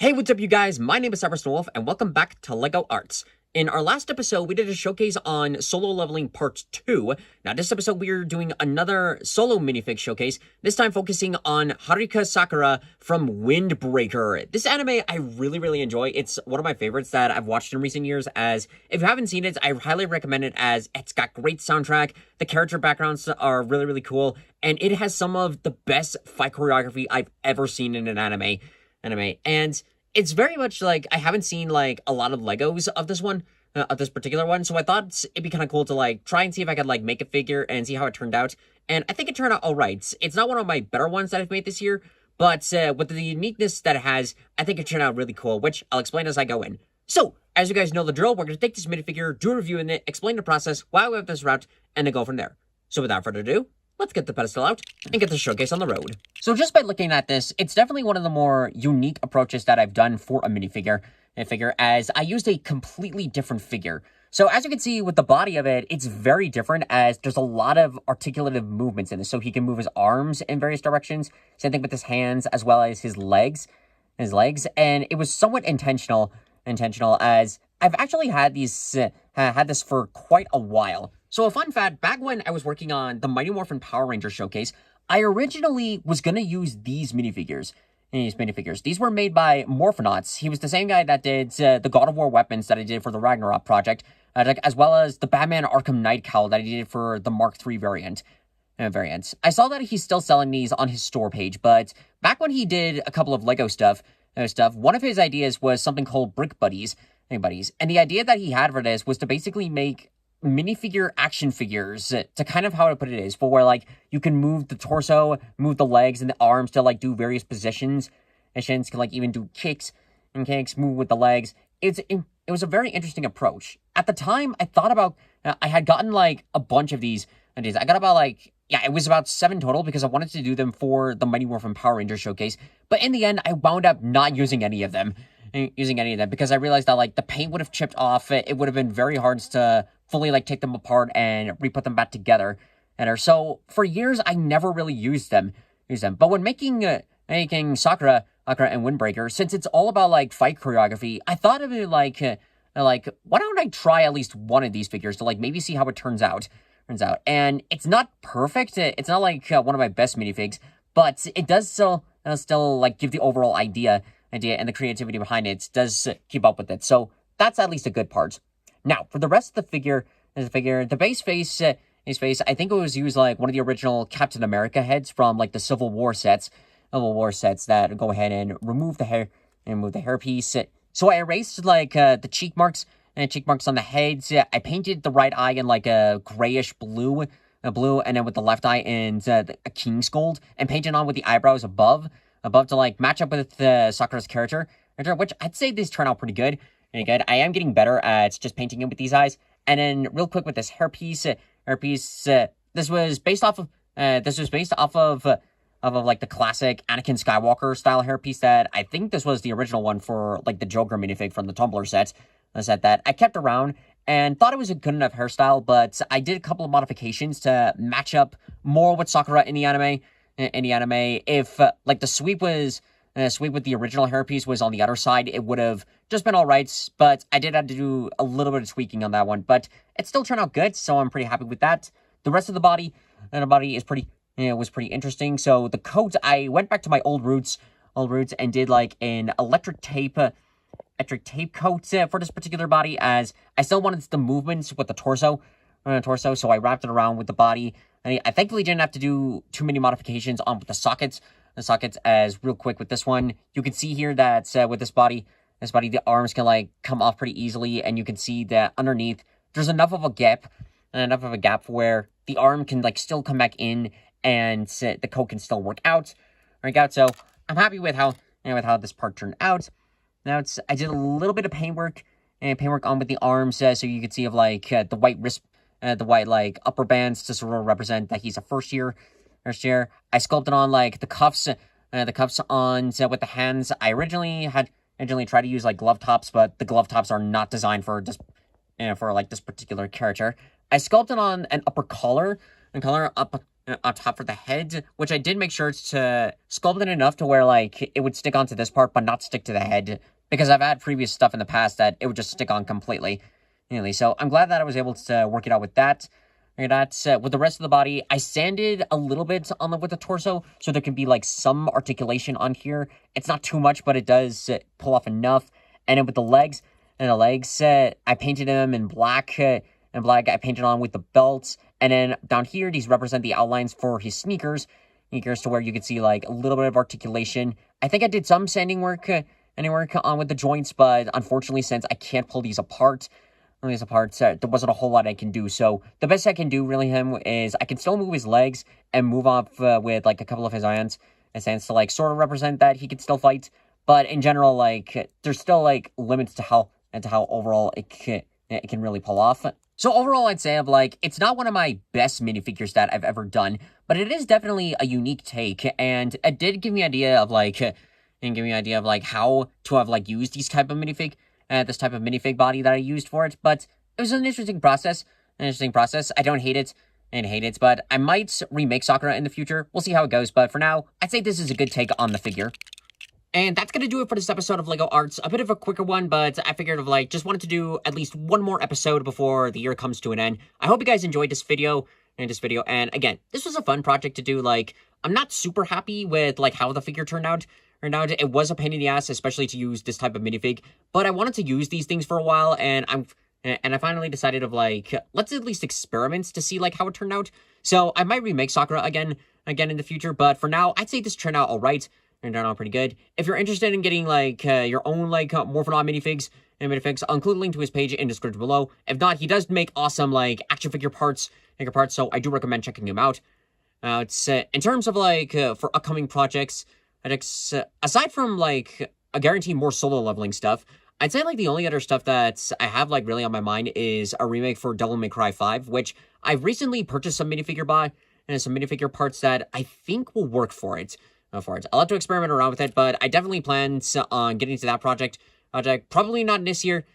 Hey, what's up, you guys? My name is Wolf, and welcome back to LEGO Arts. In our last episode, we did a showcase on solo leveling part 2. Now, this episode, we are doing another solo minifig showcase, this time focusing on Haruka Sakura from Windbreaker. This anime I really enjoy. It's one of my favorites that I've watched in recent years, as if you haven't seen it, I highly recommend it, as it's got great soundtrack, the character backgrounds are really cool, and it has some of the best fight choreography I've ever seen in an anime. And it's very much like I haven't seen like a lot of Legos of this one, of this particular one, so I thought it'd be kind of cool to like try and see if I could like make a figure and see how it turned out. And I think it turned out all right. It's not one of my better ones that I've made this year, but with the uniqueness that it has, I think it turned out really cool, which I'll explain as I go in. So, as you guys know the drill, we're going to take this minifigure, do a review in it, explain the process, why we have this route, and then go from there. So without further ado, let's get the pedestal out and get the showcase on the road. So just by looking at this, it's definitely one of the more unique approaches that I've done for a minifigure, as I used a completely different figure. So as you can see with the body of it, it's very different, as there's a lot of articulative movements in this. So he can move his arms in various directions, same thing with his hands as well as his legs, and it was somewhat intentional, as I've actually had this for quite a while. So a fun fact, back when I was working on the Mighty Morphin Power Ranger showcase, I originally was going to use these minifigures. These were made by Morphonaunts. He was the same guy that did the God of War weapons that I did for the Ragnarok project, as well as the Batman Arkham Knight cowl that I did for the Mark III variant. I saw that he's still selling these on his store page, but back when he did a couple of Lego stuff, one of his ideas was something called Brick Buddies. And the idea that he had for this was to basically make minifigure action figures, to kind of how to put it is, for where like you can move the torso, move the legs and the arms to like do various positions, can like even do kicks, move with the legs. It was a very interesting approach. At the time, I thought about, I had gotten like a bunch of these ideas. I got about like, it was about 7 total because I wanted to do them for the Mighty Morphin Power Ranger showcase. But in the end, I wound up not using any of them. Because I realized that like the paint would have chipped off. It would have been very hard to fully like take them apart and re-put them back together. So for years, I never really used them. But when making Sakura and Windbreaker, since it's all about like fight choreography, I thought of it like why don't I try at least one of these figures to like maybe see how it turns out. And it's not perfect. It's not like one of my best minifigs, but it does still like give the overall idea and the creativity behind it does keep up with it. So that's at least a good part. Now, for the rest of the figure, the base face, I think it was used like one of the original Captain America heads from like the Civil War sets that go ahead and remove the hair and move the hairpiece. So I erased like the cheek marks on the heads. I painted the right eye in like a grayish blue, and then with the left eye in a king's gold, and painted on with the eyebrows above to like match up with Sakura's character, which I'd say these turn out pretty good. I am getting better at just painting it with these eyes. And then real quick with this hairpiece, this was based off of like the classic Anakin Skywalker style hairpiece that I think this was the original one for like the Joker minifig from the Tumblr set. That I kept around and thought it was a good enough hairstyle, but I did a couple of modifications to match up more with Sakura in the anime. If like the sweep with the original hairpiece was on the other side, it would have just been all right, but I did have to do a little bit of tweaking on that one, but it still turned out good, so I'm pretty happy with that. The rest of the body is was pretty interesting. So the coat, I went back to my old roots and did like an electric tape coat for this particular body, as I still wanted the movements with the torso, so I wrapped it around with the body. I thankfully didn't have to do too many modifications on with the sockets, as real quick with this one. You can see here that with this body, the arms can like come off pretty easily, and you can see that underneath there's enough of a gap where the arm can like still come back in, and the coat can still work out. So I'm happy with how this part turned out. Now I did a little bit of paintwork on with the arms, so you can see of like the white wrist, the white like upper bands to sort of represent that he's a first year. I sculpted on like the cuffs on with the hands. I originally tried to use like glove tops, but the glove tops are not designed for this for like this particular character. I sculpted on an upper collar, on top for the head, which I did make sure to sculpt it enough to where, like, it would stick onto this part, but not stick to the head, because I've had previous stuff in the past that it would just stick on completely. So I'm glad that I was able to work it out with that. With the rest of the body, I sanded a little bit with the torso, so there can be, like, some articulation on here. It's not too much, but it does pull off enough. And then with the legs, I painted them in black, I painted on with the belts. And then down here, these represent the outlines for his sneakers to where you can see, like, a little bit of articulation. I think I did some sanding work, on with the joints, but unfortunately, since I can't pull these apart, there wasn't a whole lot I can do. So the best I can do, really, is I can still move his legs and move off with, like, a couple of his irons and stands to, like, sort of represent that he can still fight. But in general, like, there's still, like, limits to how overall it can really pull off. So overall, I'd say it's not one of my best minifigures that I've ever done, but it is definitely a unique take, and it did give me an idea of how to have, like, used these type of minifig. This type of minifig body that I used for it, but it was an interesting process. I don't hate it, but I might remake Sakura in the future. We'll see how it goes, but for now, I'd say this is a good take on the figure. And that's going to do it for this episode of LEGO Arts. A bit of a quicker one, but I figured just wanted to do at least one more episode before the year comes to an end. I hope you guys enjoyed this video. And again, this was a fun project to do. Like, I'm not super happy with, like, how the figure turned out. It was a pain in the ass, especially to use this type of minifig, but I wanted to use these things for a while, and I finally decided let's at least experiment to see, like, how it turned out. So I might remake Sakura again in the future, but for now, I'd say this turned out alright, and turned out pretty good. If you're interested in getting, like, your own, like, Morphonaut minifigs, I'll include a link to his page in the description below. If not, he does make awesome, like, action figure parts, so I do recommend checking him out. It's in terms of, like, for upcoming projects, aside from, like, a guaranteed more solo leveling stuff, I'd say, like, the only other stuff that I have, like, really on my mind is a remake for Devil May Cry 5, which I've recently purchased some minifigure parts that I think will work for it. I'll have to experiment around with it, but I definitely plan on getting to that project. Probably not this year,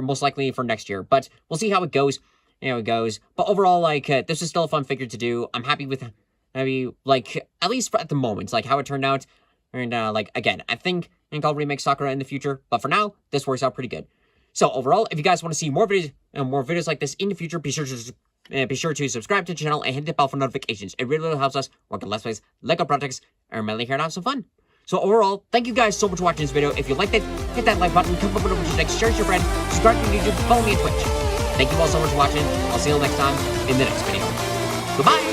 most likely for next year, but we'll see how it goes. But overall, like, this is still a fun figure to do. I'm happy with like, at least at the moment, like, how it turned out. And, like, again, I think I'll remake Sakura in the future, but for now, this works out pretty good. So, overall, if you guys want to see more videos like this in the future, be sure to subscribe to the channel and hit the bell for notifications. It really helps us work on Let's Plays, LEGO projects, and mainly here to have some fun. So, overall, thank you guys so much for watching this video. If you liked it, hit that like button, comment over to like, share it with your friend, subscribe to YouTube, follow me on Twitch. Thank you all so much for watching. I'll see you all next time in the next video. Goodbye!